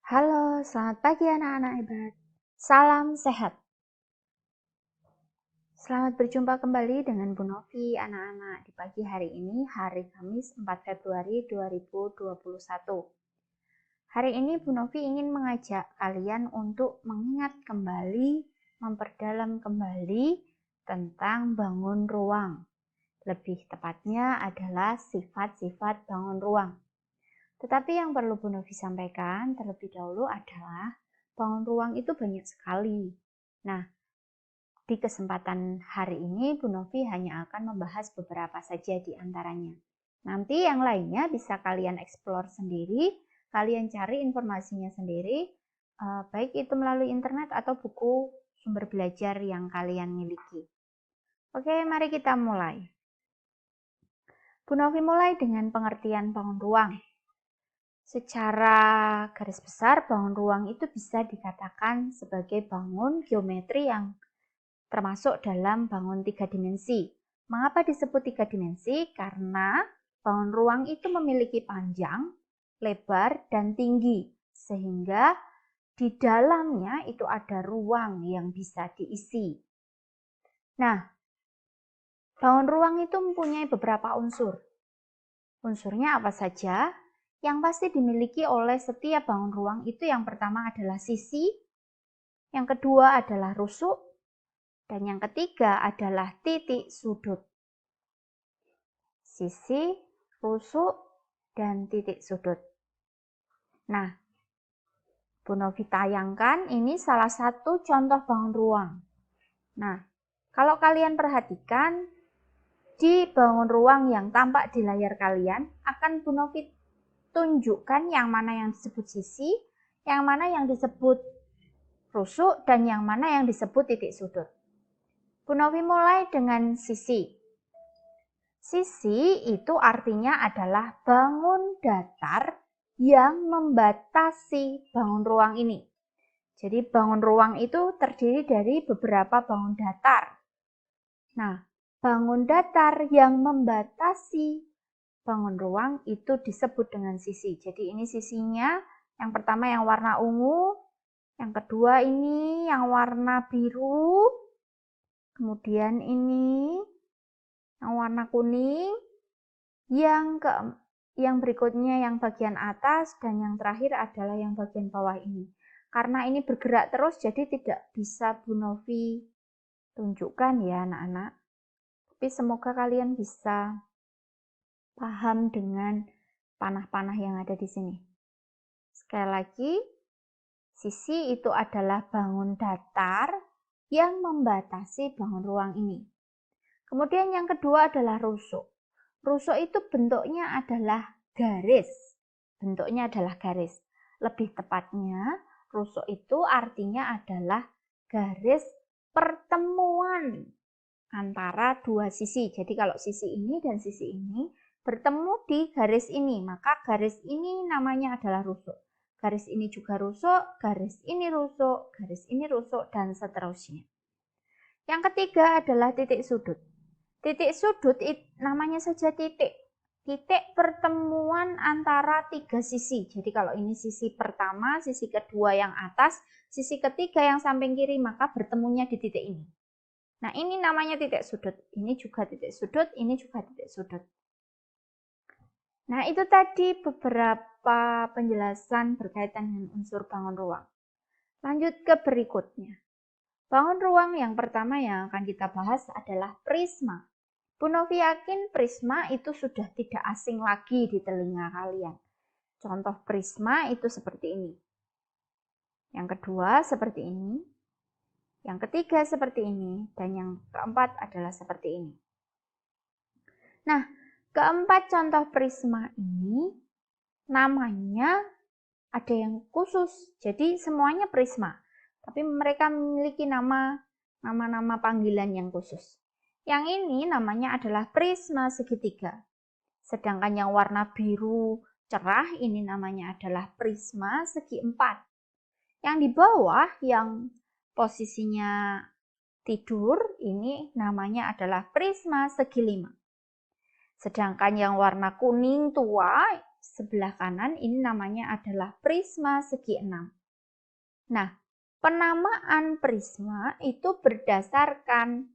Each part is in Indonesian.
Halo, selamat pagi anak-anak hebat. Salam sehat. Selamat berjumpa kembali dengan Bu Novi anak-anak di pagi hari ini, hari Kamis 4 Februari 2021. Hari ini Bu Novi ingin mengajak kalian untuk mengingat kembali, memperdalam kembali tentang bangun ruang. Lebih tepatnya adalah sifat-sifat bangun ruang. Tetapi yang perlu Bu Novi sampaikan terlebih dahulu adalah bangun ruang itu banyak sekali. Nah, di kesempatan hari ini Bu Novi hanya akan membahas beberapa saja di antaranya. Nanti yang lainnya bisa kalian explore sendiri, kalian cari informasinya sendiri, baik itu melalui internet atau buku sumber belajar yang kalian miliki. Oke, mari kita mulai. Bu Novi mulai dengan pengertian bangun ruang. Secara garis besar, bangun ruang itu bisa dikatakan sebagai bangun geometri yang termasuk dalam bangun 3 dimensi. Mengapa disebut 3 dimensi? Karena bangun ruang itu memiliki panjang, lebar, dan tinggi. Sehingga di dalamnya itu ada ruang yang bisa diisi. Nah, bangun ruang itu mempunyai beberapa unsur. Unsurnya apa saja? Yang pasti dimiliki oleh setiap bangun ruang itu yang pertama adalah sisi, yang kedua adalah rusuk, dan yang ketiga adalah titik sudut. Sisi, rusuk, dan titik sudut. Nah, Bu Novi tayangkan ini salah satu contoh bangun ruang. Nah, kalau kalian perhatikan, di bangun ruang yang tampak di layar kalian akan Bu Novi tunjukkan yang mana yang disebut sisi, yang mana yang disebut rusuk, dan yang mana yang disebut titik sudut. Bu Novi mulai dengan sisi. Sisi itu artinya adalah bangun datar yang membatasi bangun ruang ini. Jadi bangun ruang itu terdiri dari beberapa bangun datar. Nah, bangun datar yang membatasi bangun ruang itu disebut dengan sisi. Jadi ini sisinya, yang pertama yang warna ungu, yang kedua ini yang warna biru, kemudian ini yang warna kuning, yang berikutnya yang bagian atas, dan yang terakhir adalah yang bagian bawah ini. Karena ini bergerak terus, jadi tidak bisa Bu Novi tunjukkan ya anak-anak. Tapi semoga kalian bisa paham dengan panah-panah yang ada di sini. Sekali lagi, sisi itu adalah bangun datar yang membatasi bangun ruang ini. Kemudian yang kedua adalah rusuk. Rusuk itu bentuknya adalah garis. Bentuknya adalah garis. Lebih tepatnya, rusuk itu artinya adalah garis pertemuan antara dua sisi. Jadi kalau sisi ini dan sisi ini bertemu di garis ini, maka garis ini namanya adalah rusuk. Garis ini juga rusuk, garis ini rusuk, garis ini rusuk, dan seterusnya. Yang ketiga adalah titik sudut. Titik sudut namanya saja titik. Titik pertemuan antara tiga sisi. Jadi kalau ini sisi pertama, sisi kedua yang atas, sisi ketiga yang samping kiri, maka bertemunya di titik ini. Nah, ini namanya titik sudut. Ini juga titik sudut, ini juga titik sudut. Nah, itu tadi beberapa penjelasan berkaitan dengan unsur bangun ruang. Lanjut ke berikutnya. Bangun ruang yang pertama yang akan kita bahas adalah prisma. Bu Novi yakin prisma itu sudah tidak asing lagi di telinga kalian. Contoh prisma itu seperti ini. Yang kedua seperti ini. Yang ketiga seperti ini. Dan yang keempat adalah seperti ini. Nah, keempat contoh prisma ini namanya ada yang khusus. Jadi semuanya prisma. Tapi mereka memiliki nama-nama panggilan yang khusus. Yang ini namanya adalah prisma segitiga. Sedangkan yang warna biru cerah ini namanya adalah prisma segi empat. Yang di bawah yang posisinya tidur ini namanya adalah prisma segi lima. Sedangkan yang warna kuning tua sebelah kanan ini namanya adalah prisma segi 6. Nah, penamaan prisma itu berdasarkan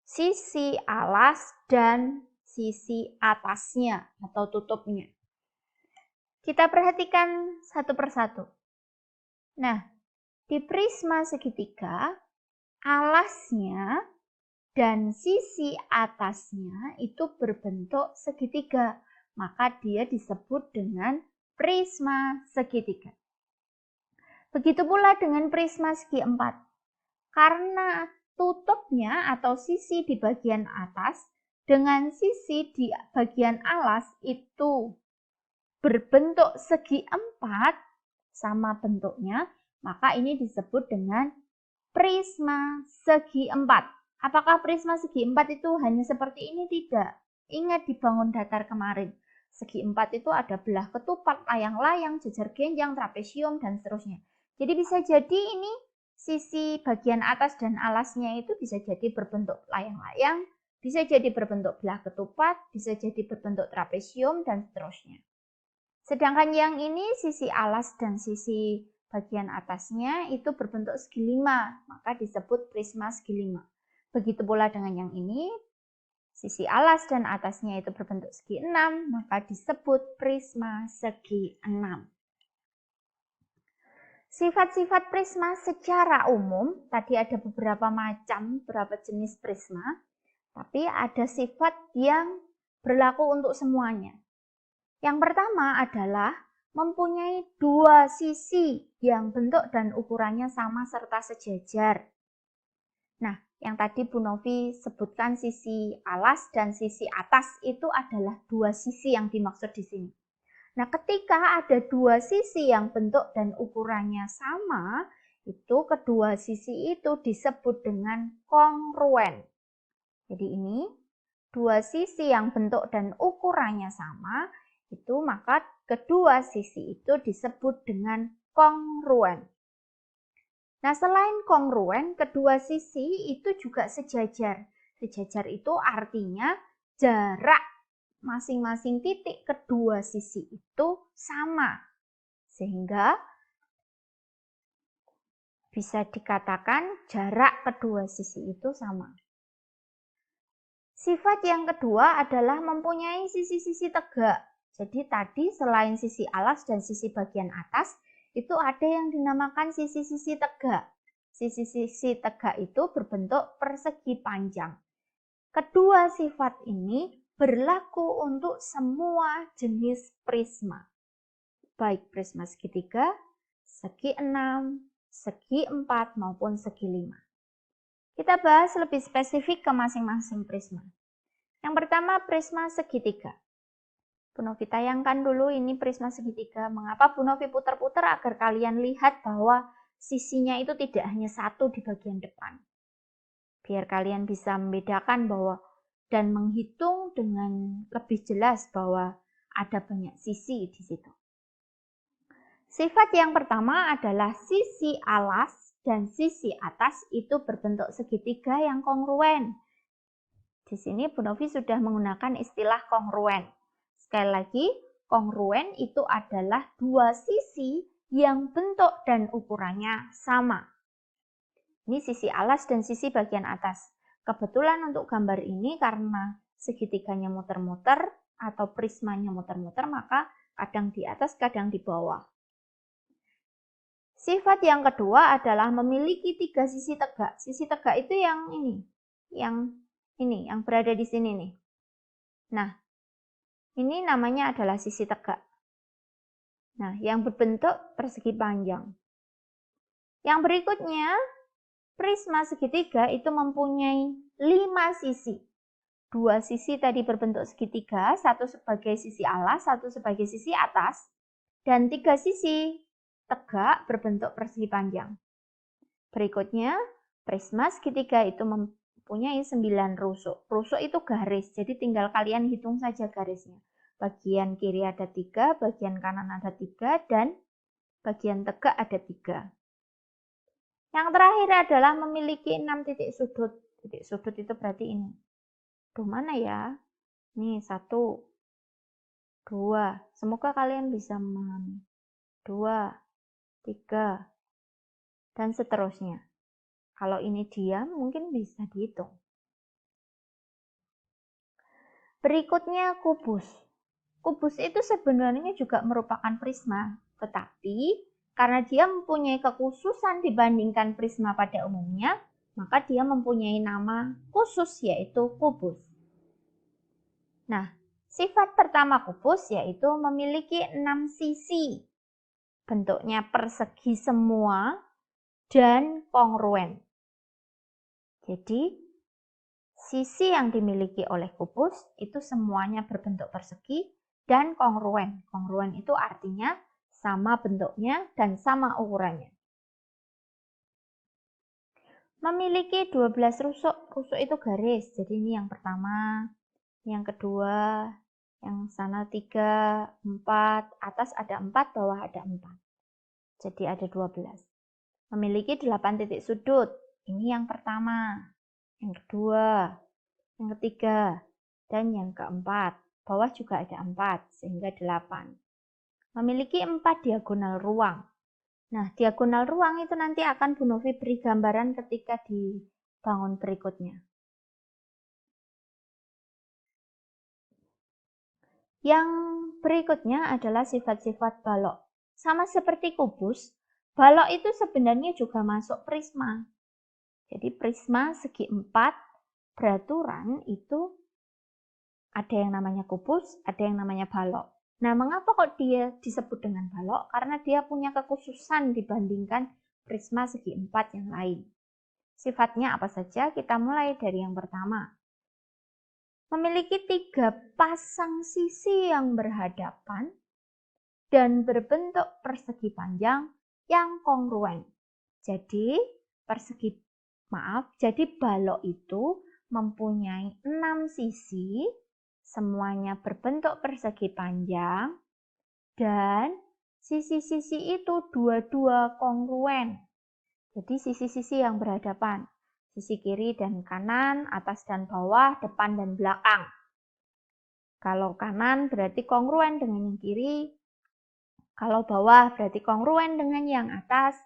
sisi alas dan sisi atasnya atau tutupnya. Kita perhatikan satu persatu. Nah, di prisma segitiga, alasnya dan sisi atasnya itu berbentuk segitiga. Maka dia disebut dengan prisma segitiga. Begitu pula dengan prisma segi 4. Karena tutupnya atau sisi di bagian atas dengan sisi di bagian alas itu berbentuk segi 4 sama bentuknya, maka ini disebut dengan prisma segi 4. Apakah prisma segi 4 itu hanya seperti ini? Tidak. Ingat di bangun datar kemarin, segi 4 itu ada belah ketupat, layang-layang, jejer genjang, trapesium, dan seterusnya. Jadi bisa jadi ini sisi bagian atas dan alasnya itu bisa jadi berbentuk layang-layang, bisa jadi berbentuk belah ketupat, bisa jadi berbentuk trapesium, dan seterusnya. Sedangkan yang ini sisi alas dan sisi bagian atasnya itu berbentuk segi 5, maka disebut prisma segi 5. Begitu pula dengan yang ini, sisi alas dan atasnya itu berbentuk segi 6, maka disebut prisma segi 6. Sifat-sifat prisma secara umum, tadi ada beberapa jenis prisma, tapi ada sifat yang berlaku untuk semuanya. Yang pertama adalah mempunyai dua sisi yang bentuk dan ukurannya sama serta sejajar. Nah, yang tadi Bu Novi sebutkan sisi alas dan sisi atas itu adalah dua sisi yang dimaksud di sini. Nah, ketika ada dua sisi yang bentuk dan ukurannya sama, itu kedua sisi itu disebut dengan kongruen. Jadi ini dua sisi yang bentuk dan ukurannya sama, itu maka kedua sisi itu disebut dengan kongruen. Nah, selain kongruen, kedua sisi itu juga sejajar. Sejajar itu artinya jarak masing-masing titik kedua sisi itu sama. Sehingga bisa dikatakan jarak kedua sisi itu sama. Sifat yang kedua adalah mempunyai sisi-sisi tegak. Jadi tadi selain sisi alas dan sisi bagian atas, itu ada yang dinamakan sisi-sisi tegak. Sisi-sisi tegak itu berbentuk persegi panjang. Kedua sifat ini berlaku untuk semua jenis prisma. Baik prisma segitiga, segi 6, segi 4 maupun segi 5. Kita bahas lebih spesifik ke masing-masing prisma. Yang pertama prisma segitiga. Bu Novi tayangkan dulu ini prisma segitiga. Mengapa Bu Novi putar-putar agar kalian lihat bahwa sisinya itu tidak hanya satu di bagian depan. Biar kalian bisa membedakan bahwa dan menghitung dengan lebih jelas bahwa ada banyak sisi di situ. Sifat yang pertama adalah sisi alas dan sisi atas itu berbentuk segitiga yang kongruen. Di sini Bu Novi sudah menggunakan istilah kongruen. Sekali lagi, kongruen itu adalah dua sisi yang bentuk dan ukurannya sama. Ini sisi alas dan sisi bagian atas. Kebetulan untuk gambar ini karena segitiganya muter-muter atau prismanya muter-muter, maka kadang di atas, kadang di bawah. Sifat yang kedua adalah memiliki tiga sisi tegak. Sisi tegak itu yang ini, yang berada di sini nih. Nah, ini namanya adalah sisi tegak. Nah, yang berbentuk persegi panjang. Yang berikutnya, prisma segitiga itu mempunyai 5 sisi. 2 sisi tadi berbentuk segitiga, satu sebagai sisi alas, satu sebagai sisi atas, dan 3 sisi tegak berbentuk persegi panjang. Berikutnya, prisma segitiga itu mempunyai 9 rusuk. Rusuk itu garis, jadi tinggal kalian hitung saja garisnya. Bagian kiri ada 3, bagian kanan ada 3, dan bagian tegak ada 3. Yang terakhir adalah memiliki 6 titik sudut. Titik sudut itu berarti ini. Tuh mana ya? Nih 1, 2. Semoga kalian bisa memahami. 2, 3, dan seterusnya. Kalau ini diam, mungkin bisa dihitung. Berikutnya kubus. Kubus itu sebenarnya juga merupakan prisma, tetapi karena dia mempunyai kekhususan dibandingkan prisma pada umumnya, maka dia mempunyai nama khusus yaitu kubus. Nah, sifat pertama kubus yaitu memiliki 6 sisi. Bentuknya persegi semua dan kongruen. Jadi, sisi yang dimiliki oleh kubus itu semuanya berbentuk persegi dan kongruen. Kongruen itu artinya sama bentuknya dan sama ukurannya. Memiliki 12 rusuk. Rusuk itu garis. Jadi ini yang pertama, yang kedua, yang sana 3, 4, atas ada 4, bawah ada 4. Jadi ada 12. Memiliki 8 titik sudut. Ini yang pertama, yang kedua, yang ketiga, dan yang keempat. Bawah juga ada 4, sehingga 8. Memiliki 4 diagonal ruang. Nah, diagonal ruang itu nanti akan Bu Novi beri gambaran ketika di bangun berikutnya. Yang berikutnya adalah sifat-sifat balok. Sama seperti kubus, balok itu sebenarnya juga masuk prisma. Jadi prisma segi 4 beraturan itu ada yang namanya kubus, ada yang namanya balok. Nah, mengapa kok dia disebut dengan balok? Karena dia punya kekhususan dibandingkan prisma segi 4 yang lain. Sifatnya apa saja? Kita mulai dari yang pertama. Memiliki 3 pasang sisi yang berhadapan dan berbentuk persegi panjang yang kongruen. Jadi, jadi balok itu mempunyai 6 sisi, semuanya berbentuk persegi panjang, dan sisi-sisi itu dua-dua kongruen. Jadi sisi-sisi yang berhadapan, sisi kiri dan kanan, atas dan bawah, depan dan belakang. Kalau kanan berarti kongruen dengan yang kiri, kalau bawah berarti kongruen dengan yang atas,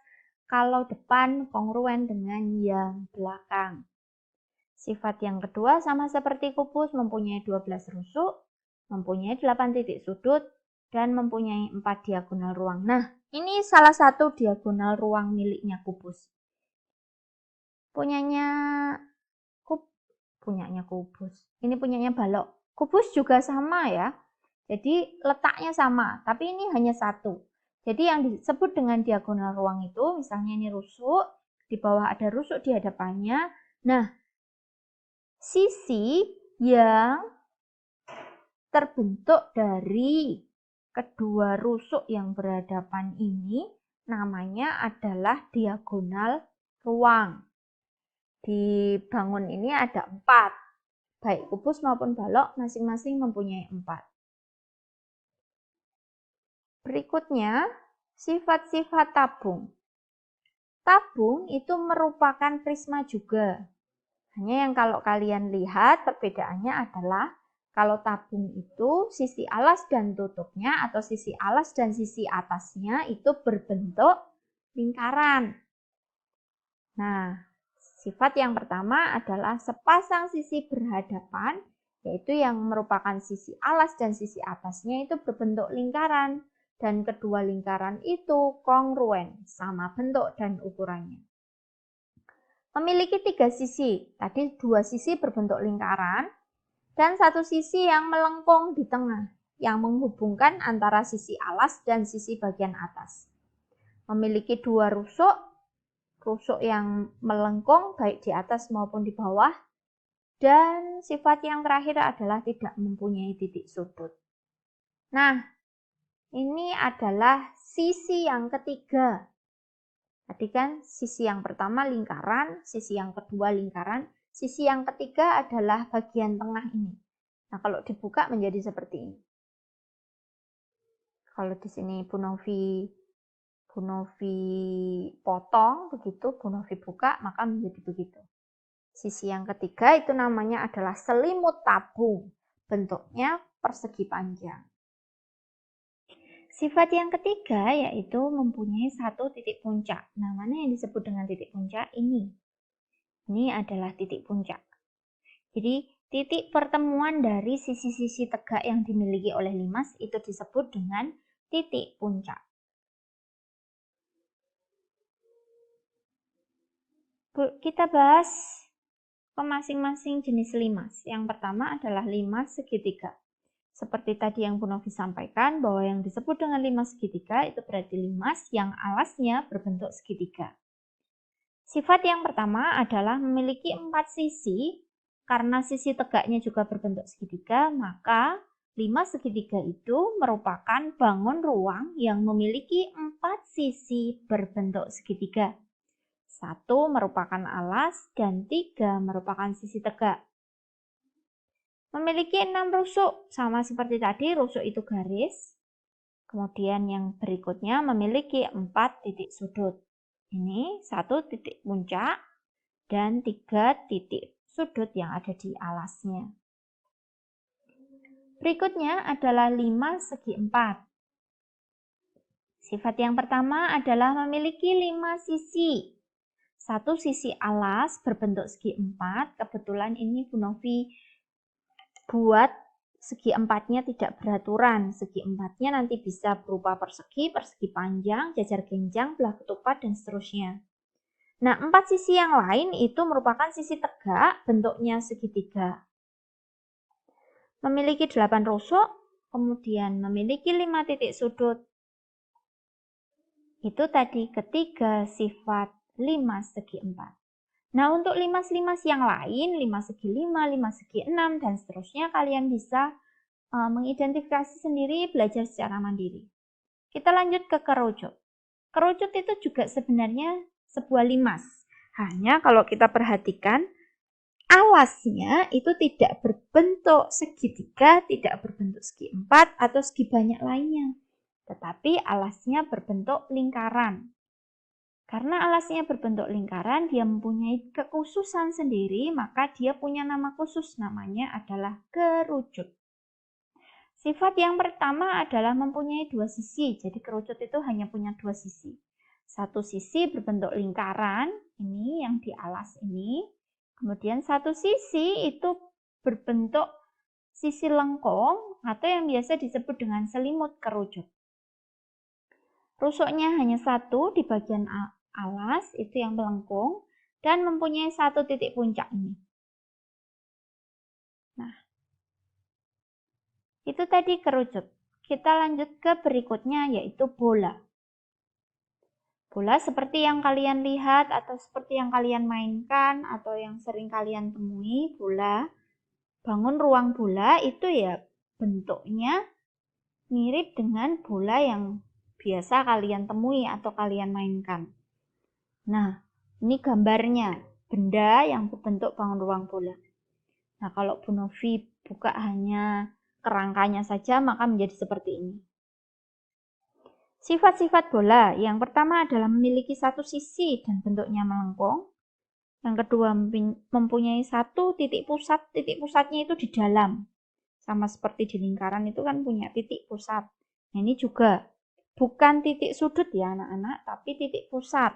kalau depan kongruen dengan yang belakang. Sifat yang kedua sama seperti kubus, mempunyai 12 rusuk, mempunyai 8 titik sudut, dan mempunyai 4 diagonal ruang. Nah, ini salah satu diagonal ruang miliknya kubus. Punyanya kubus. Ini punyanya balok. Kubus juga sama ya. Jadi letaknya sama, tapi ini hanya satu. Jadi yang disebut dengan diagonal ruang itu, misalnya ini rusuk, di bawah ada rusuk di hadapannya. Nah, sisi yang terbentuk dari kedua rusuk yang berhadapan ini namanya adalah diagonal ruang. Di bangun ini ada 4, baik kubus maupun balok masing-masing mempunyai 4. Berikutnya, sifat-sifat tabung. Tabung itu merupakan prisma juga. Hanya yang kalau kalian lihat perbedaannya adalah kalau tabung itu sisi alas dan tutupnya atau sisi alas dan sisi atasnya itu berbentuk lingkaran. Nah, sifat yang pertama adalah sepasang sisi berhadapan, yaitu yang merupakan sisi alas dan sisi atasnya itu berbentuk lingkaran. Dan kedua lingkaran itu kongruen, sama bentuk dan ukurannya. Memiliki 3 sisi, tadi 2 sisi berbentuk lingkaran, dan 1 sisi yang melengkung di tengah, yang menghubungkan antara sisi alas dan sisi bagian atas. Memiliki 2 rusuk yang melengkung baik di atas maupun di bawah, dan sifat yang terakhir adalah tidak mempunyai titik sudut. Nah, ini adalah sisi yang ketiga. Tadi kan sisi yang pertama lingkaran, sisi yang kedua lingkaran, sisi yang ketiga adalah bagian tengah ini. Nah, kalau dibuka menjadi seperti ini. Kalau di sini Bu Novi potong begitu, Bu Novi buka, maka menjadi begitu. Sisi yang ketiga itu namanya adalah selimut tabung. Bentuknya persegi panjang. Sifat yang ketiga yaitu mempunyai satu titik puncak. Nah, mana yang disebut dengan titik puncak? Ini. Ini adalah titik puncak. Jadi, titik pertemuan dari sisi-sisi tegak yang dimiliki oleh limas itu disebut dengan titik puncak. Kita bahas ke masing-masing jenis limas. Yang pertama adalah limas segitiga. Seperti tadi yang Bu Novi sampaikan, bahwa yang disebut dengan limas segitiga itu berarti limas yang alasnya berbentuk segitiga. Sifat yang pertama adalah memiliki 4 sisi. Karena sisi tegaknya juga berbentuk segitiga, maka limas segitiga itu merupakan bangun ruang yang memiliki 4 sisi berbentuk segitiga. 1 merupakan alas dan 3 merupakan sisi tegak. Memiliki 6 rusuk, sama seperti tadi, rusuk itu garis. Kemudian yang berikutnya memiliki 4 titik sudut. Ini 1 titik puncak dan 3 titik sudut yang ada di alasnya. Berikutnya adalah limas segi 4. Sifat yang pertama adalah memiliki 5 sisi. 1 sisi alas berbentuk segi 4. Kebetulan ini Bu Novi buat segi 4-nya tidak beraturan. Segi 4-nya nanti bisa berupa persegi, persegi panjang, jajar genjang, belah ketupat, dan seterusnya. Nah, 4 sisi yang lain itu merupakan sisi tegak, bentuknya segitiga. Memiliki 8 rusuk, kemudian memiliki 5 titik sudut. Itu tadi ketiga sifat limas segi 4. Nah, untuk limas-limas yang lain, limas segi 5, limas segi 6, dan seterusnya, kalian bisa mengidentifikasi sendiri, belajar secara mandiri. Kita lanjut ke kerucut. Kerucut itu juga sebenarnya sebuah limas. Hanya kalau kita perhatikan, alasnya itu tidak berbentuk segitiga, tidak berbentuk segi 4, atau segi banyak lainnya. Tetapi alasnya berbentuk lingkaran. Karena alasnya berbentuk lingkaran, dia mempunyai kekhususan sendiri, maka dia punya nama khusus, namanya adalah kerucut. Sifat yang pertama adalah mempunyai 2 sisi, jadi kerucut itu hanya punya 2 sisi. 1 sisi berbentuk lingkaran, ini yang di alas ini, kemudian 1 sisi itu berbentuk sisi lengkung, atau yang biasa disebut dengan selimut kerucut. Rusuknya hanya 1 di bagian alas, itu yang melengkung, dan mempunyai 1 titik puncak ini. Nah, itu tadi kerucut. Kita lanjut ke berikutnya, yaitu bola. Bola seperti yang kalian lihat, atau seperti yang kalian mainkan, atau yang sering kalian temui, bola. Bangun ruang bola itu ya bentuknya mirip dengan bola yang biasa kalian temui atau kalian mainkan. Nah, ini gambarnya, benda yang berbentuk bangun ruang bola. Nah, kalau Bu Novi buka hanya kerangkanya saja, maka menjadi seperti ini. Sifat-sifat bola, yang pertama adalah memiliki 1 sisi dan bentuknya melengkung. Yang kedua, mempunyai 1 titik pusat, titik pusatnya itu di dalam. Sama seperti di lingkaran itu kan punya titik pusat. Nah, ini juga bukan titik sudut ya anak-anak, tapi titik pusat.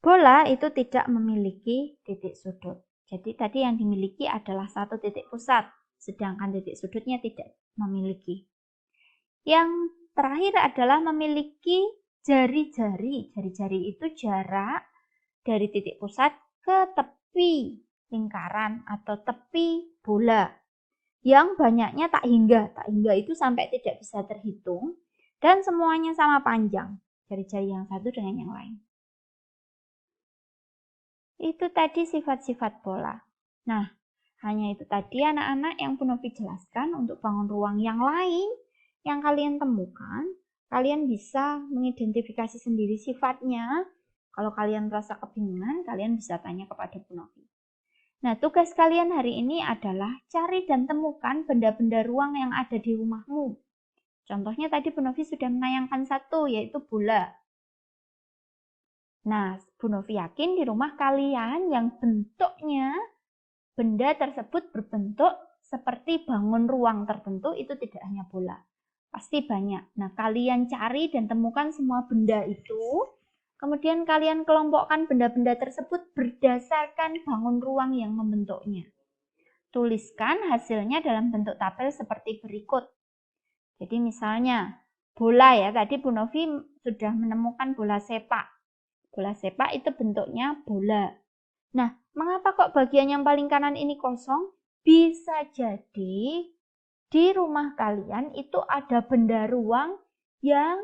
Bola itu tidak memiliki titik sudut. Jadi tadi yang dimiliki adalah 1 titik pusat, sedangkan titik sudutnya tidak memiliki. Yang terakhir adalah memiliki jari-jari. Jari-jari itu jarak dari titik pusat ke tepi lingkaran atau tepi bola. Yang banyaknya tak hingga. Tak hingga itu sampai tidak bisa terhitung. Dan semuanya sama panjang. Jari-jari yang satu dengan yang lain. Itu tadi sifat-sifat bola. Nah, hanya itu tadi anak-anak yang Bu Novi jelaskan. Untuk bangun ruang yang lain yang kalian temukan, kalian bisa mengidentifikasi sendiri sifatnya. Kalau kalian merasa kebingungan, kalian bisa tanya kepada Bu Novi. Nah, tugas kalian hari ini adalah cari dan temukan benda-benda ruang yang ada di rumahmu. Contohnya tadi Bu Novi sudah menayangkan 1, yaitu bola. Nah, Bu Novi yakin di rumah kalian yang bentuknya benda tersebut berbentuk seperti bangun ruang tertentu itu tidak hanya bola. Pasti banyak. Nah, kalian cari dan temukan semua benda itu. Kemudian kalian kelompokkan benda-benda tersebut berdasarkan bangun ruang yang membentuknya. Tuliskan hasilnya dalam bentuk tabel seperti berikut. Jadi misalnya, bola ya, tadi Bu Novi sudah menemukan bola sepak. Bola sepak itu bentuknya bola. Nah, mengapa kok bagian yang paling kanan ini kosong? Bisa jadi di rumah kalian itu ada benda ruang yang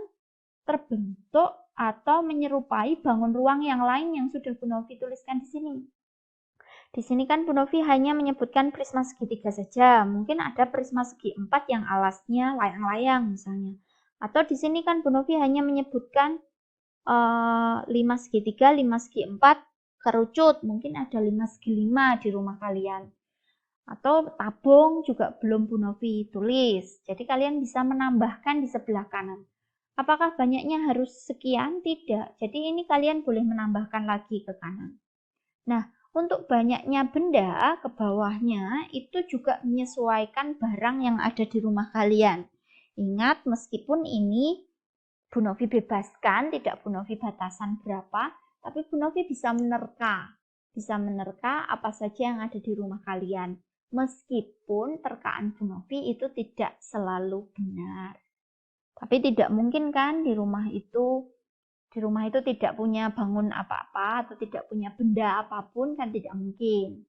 terbentuk atau menyerupai bangun ruang yang lain yang sudah Bu Novi tuliskan di sini. Di sini kan Bu Novi hanya menyebutkan prisma segitiga saja. Mungkin ada prisma segi 4 yang alasnya layang-layang misalnya. Atau di sini kan Bu Novi hanya menyebutkan 5 segitiga, 5 segi 4 kerucut. Mungkin ada 5 segi 5 di rumah kalian. Atau tabung juga belum Bu Novi tulis. Jadi kalian bisa menambahkan di sebelah kanan. Apakah banyaknya harus sekian? Tidak. Jadi ini kalian boleh menambahkan lagi ke kanan. Nah, untuk banyaknya benda ke bawahnya itu juga menyesuaikan barang yang ada di rumah kalian. Ingat, meskipun ini Bu Novi bebaskan, tidak Bu Novi batasan berapa, tapi Bu Novi bisa menerka. Bisa menerka apa saja yang ada di rumah kalian. Meskipun terkaan Bu Novi itu tidak selalu benar. Tapi tidak mungkin kan di rumah itu tidak punya bangun apa-apa atau tidak punya benda apapun, kan tidak mungkin.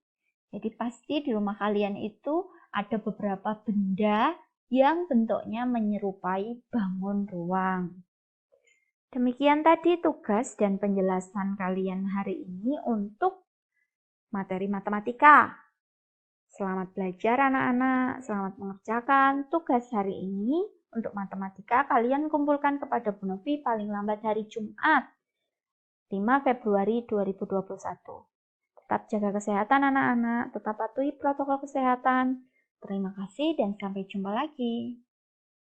Jadi pasti di rumah kalian itu ada beberapa benda yang bentuknya menyerupai bangun ruang. Demikian tadi tugas dan penjelasan kalian hari ini untuk materi matematika. Selamat belajar anak-anak, selamat mengerjakan tugas hari ini. Untuk matematika, kalian kumpulkan kepada Bu Novi paling lambat hari Jumat, 5 Februari 2021. Tetap jaga kesehatan anak-anak, tetap patuhi protokol kesehatan. Terima kasih dan sampai jumpa lagi.